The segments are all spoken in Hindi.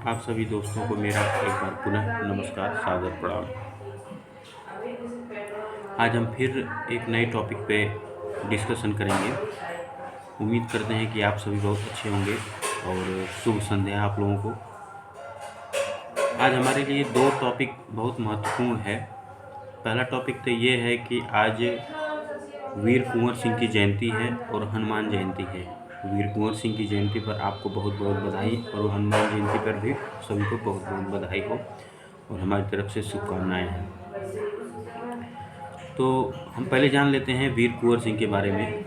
आप सभी दोस्तों को मेरा एक बार पुनः नमस्कार, सादर प्रणाम। आज हम फिर एक नए टॉपिक पे डिस्कशन करेंगे। उम्मीद करते हैं कि आप सभी बहुत अच्छे होंगे और शुभ संध्या आप लोगों को। आज हमारे लिए दो टॉपिक बहुत महत्वपूर्ण है। पहला टॉपिक तो ये है कि आज वीर कुंवर सिंह की जयंती है और हनुमान जयंती है। वीर कुंवर सिंह की जयंती पर आपको बहुत बहुत बधाई और हनुमान जयंती पर भी सभी को बहुत बहुत बधाई हो और हमारी तरफ से शुभकामनाएं हैं। तो हम पहले जान लेते हैं वीर कुंवर सिंह के बारे में।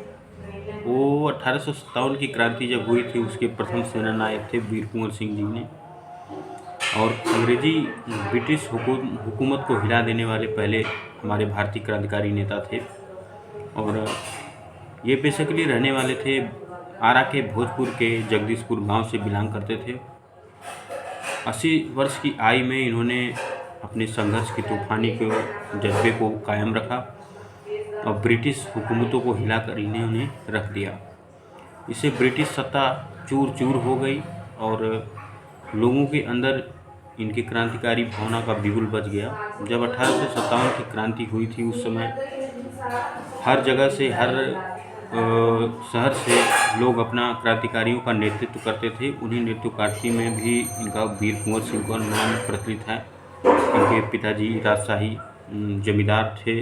वो 1857 की क्रांति जब हुई थी, उसके प्रथम सेनानायक थे वीर कुंवर सिंह जी ने, और अंग्रेजी ब्रिटिश हुकूमत को हिला देने वाले पहले हमारे भारतीय क्रांतिकारी नेता थे। और ये बेसिकली रहने वाले थे आरा के भोजपुर के जगदीशपुर गांव से बिलोंग करते थे। 80 वर्ष की आयु में इन्होंने अपने संघर्ष की तूफानी के जज्बे को कायम रखा और ब्रिटिश हुकूमतों को हिलाकर इन्होंने रख दिया। इससे ब्रिटिश सत्ता चूर चूर हो गई और लोगों के अंदर इनकी क्रांतिकारी भावना का बिगुल बच गया। जब 1857 की क्रांति हुई थी, उस समय हर जगह से, हर शहर से लोग अपना क्रांतिकारियों का नेतृत्व करते थे। उन्हीं नेतृत्वकारियों में भी इनका वीर कुंवर सिंह का नाम प्रचलित है। इनके पिताजी राजशाही जमींदार थे।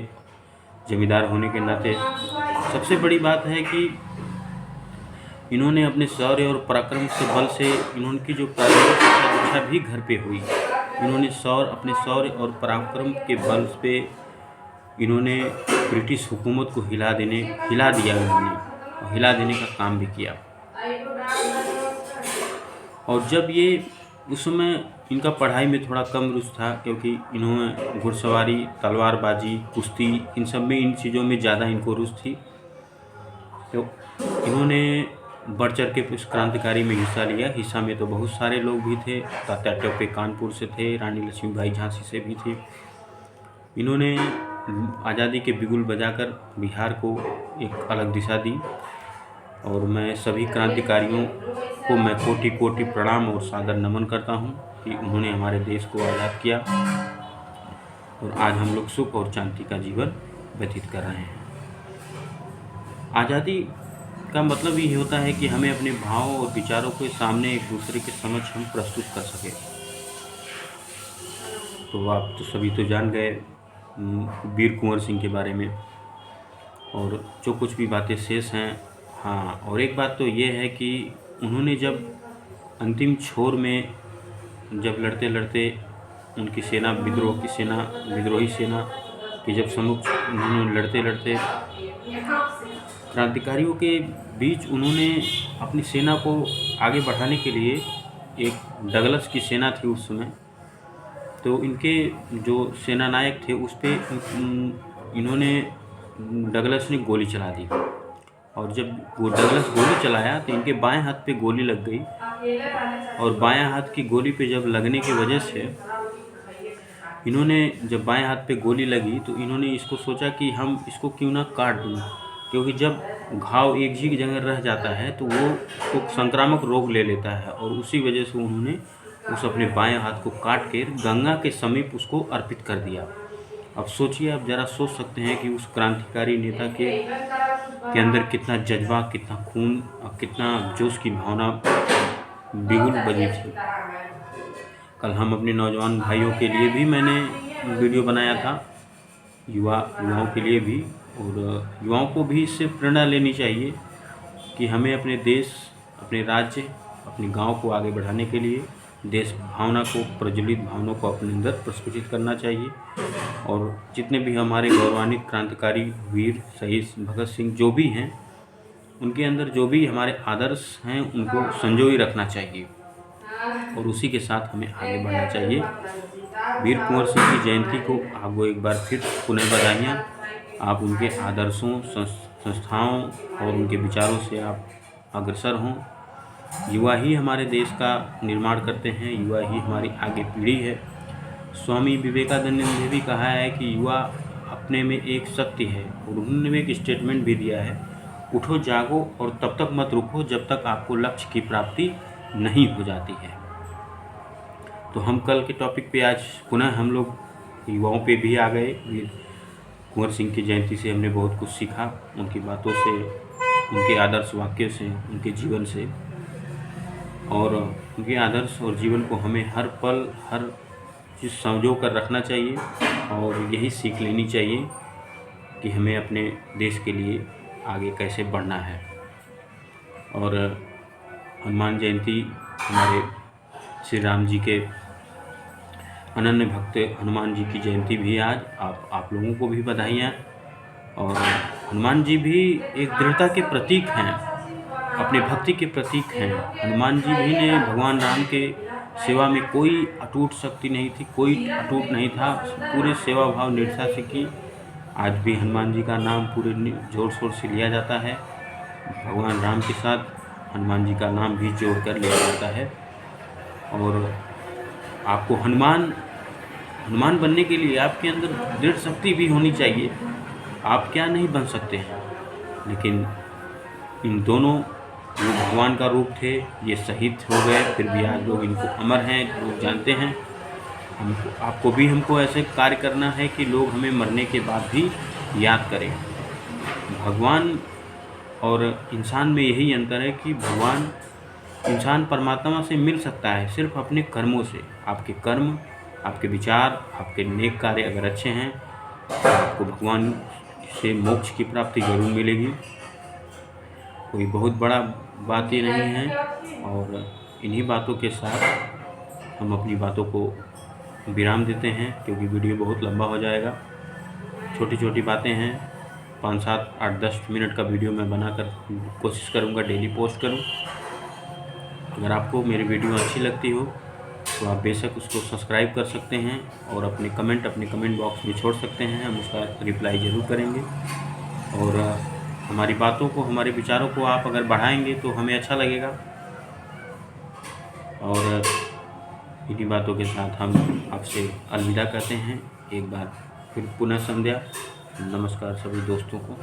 जमींदार होने के नाते सबसे बड़ी बात है कि इन्होंने अपने शौर्य और पराक्रम से बल से इनकी जो प्रारंभिक शिक्षा भी घर पे हुई। इन्होंने अपने शौर्य और पराक्रम के बल पे इन्होंने ब्रिटिश हुकूमत को हिला देने का काम भी किया। और जब ये उस समय इनका पढ़ाई में थोड़ा कम रुचि था, क्योंकि इन्होंने घुड़सवारी, तलवारबाजी, कुश्ती, इन सब में, इन चीज़ों में ज़्यादा इनको रुचि थी। तो इन्होंने बढ़ चढ़ के इस क्रांतिकारी में हिस्सा लिया। हिस्सा में तो बहुत सारे लोग भी थे। तात्या टोपे कानपुर से थे, रानी लक्ष्मीबाई झांसी से भी थी। इन्होंने आज़ादी के बिगुल बजाकर बिहार को एक अलग दिशा दी। और मैं सभी क्रांतिकारियों को मैं कोटि कोटि प्रणाम और सादर नमन करता हूं कि उन्होंने हमारे देश को आज़ाद किया और आज हम लोग सुख और शांति का जीवन व्यतीत कर रहे हैं। आज़ादी का मतलब ये होता है कि हमें अपने भावों और विचारों के सामने एक दूसरे के समक्ष हम प्रस्तुत कर सकें। तो आप तो सभी तो जान गए वीर कुंवर सिंह के बारे में, और जो कुछ भी बातें शेष हैं। हाँ, और एक बात तो ये है कि उन्होंने जब अंतिम छोर में जब लड़ते लड़ते उनकी सेना विद्रोही सेना के जब सम्मुख उन्होंने लड़ते लड़ते क्रांतिकारियों के बीच उन्होंने अपनी सेना को आगे बढ़ाने के लिए, एक डगलस की सेना थी उस समय, तो इनके जो सेनानायक थे उस पर इन्होंने डगलस ने गोली चला दी। और जब वो डगलस गोली चलाया तो इनके बाएं हाथ पे गोली लग गई। और बाएं हाथ की गोली पे जब लगने की वजह से इन्होंने, जब बाएं हाथ पे गोली लगी तो इन्होंने इसको सोचा कि हम इसको क्यों ना काट दूँ, क्योंकि जब घाव एक ही जगह रह जाता है तो वो तो संक्रामक रोग ले लेता है। और उसी वजह से उन्होंने उस अपने बाएं हाथ को काट कर गंगा के समीप उसको अर्पित कर दिया। अब सोचिए, आप ज़रा सोच सकते हैं कि उस क्रांतिकारी नेता के अंदर कितना जज्बा, कितना खून और कितना जोश की भावना बिगुल बजी थी। कल हम अपने नौजवान भाइयों के लिए भी मैंने वीडियो बनाया था, युवाओं के लिए भी, और युवाओं को भी इससे प्रेरणा लेनी चाहिए कि हमें अपने देश, अपने राज्य, अपने गांव को आगे बढ़ाने के लिए देश भावना को, प्रज्वलित भावना को अपने अंदर प्रस्फुटित करना चाहिए। और जितने भी हमारे गौरवान्वित क्रांतिकारी वीर शहीद भगत सिंह जो भी हैं, उनके अंदर जो भी हमारे आदर्श हैं उनको संजोए रखना चाहिए और उसी के साथ हमें आगे बढ़ना चाहिए। वीर कुंवर सिंह की जयंती को आपको एक बार फिर पुनः बधाइयाँ। आप उनके आदर्शों, संस्थाओं और उनके विचारों से आप अग्रसर हों। युवा ही हमारे देश का निर्माण करते हैं, युवा ही हमारी आगे पीढ़ी है। स्वामी विवेकानंद ने भी कहा है कि युवा अपने में एक शक्ति है, और उन्होंने एक स्टेटमेंट भी दिया है, उठो जागो और तब तक मत रुको जब तक आपको लक्ष्य की प्राप्ति नहीं हो जाती है। तो हम कल के टॉपिक पे आज पुनः हम लोग युवाओं पे भी आ गए। कुंवर सिंह की जयंती से हमने बहुत कुछ सीखा, उनकी बातों से, उनके आदर्श वाक्यों से, उनके जीवन से। और उनके आदर्श और जीवन को हमें हर पल हर चीज़ संजो कर रखना चाहिए और यही सीख लेनी चाहिए कि हमें अपने देश के लिए आगे कैसे बढ़ना है। और हनुमान जयंती हमारे श्री राम जी के अनन्य भक्त हनुमान जी की जयंती भी आज। आप लोगों को भी बधाइयाँ। और हनुमान जी भी एक दृढ़ता के प्रतीक हैं, अपने भक्ति के प्रतीक हैं। हनुमान जी भी ने भगवान राम के सेवा में कोई अटूट शक्ति नहीं थी, कोई अटूट नहीं था, पूरे सेवा भाव निष्ठा से की। आज भी हनुमान जी का नाम पूरे जोर शोर से लिया जाता है। भगवान राम के साथ हनुमान जी का नाम भी जोड़ कर लिया जाता है। और आपको हनुमान बनने के लिए आपके अंदर दृढ़ शक्ति भी होनी चाहिए। आप क्या नहीं बन सकते हैं, लेकिन इन दोनों जो भगवान का रूप थे ये शहीद हो गए, फिर भी आज लोग इनको अमर हैं, लोग जानते हैं। हमको ऐसे कार्य करना है कि लोग हमें मरने के बाद भी याद करें। भगवान और इंसान में यही अंतर है कि इंसान परमात्मा से मिल सकता है सिर्फ अपने कर्मों से। आपके कर्म, आपके विचार, आपके नेक कार्य अगर अच्छे हैं तो आपको भगवान से मोक्ष की प्राप्ति जरूर मिलेगी। कोई बहुत बड़ा बात ये नहीं है। और इन्हीं बातों के साथ हम अपनी बातों को विराम देते हैं, क्योंकि वीडियो बहुत लंबा हो जाएगा। छोटी छोटी बातें हैं, 5, 7, 8, 10 मिनट का वीडियो मैं बनाकर कोशिश करूँगा डेली पोस्ट करूँ। अगर आपको मेरी वीडियो अच्छी लगती हो तो आप बेशक उसको सब्सक्राइब कर सकते हैं और अपने कमेंट बॉक्स में छोड़ सकते हैं। हम उसका रिप्लाई ज़रूर करेंगे। और हमारी बातों को, हमारे विचारों को आप अगर बढ़ाएंगे तो हमें अच्छा लगेगा। और इन्हीं बातों के साथ हम आपसे अलविदा कहते हैं। एक बार फिर पुनः संध्या। नमस्कार सभी दोस्तों को।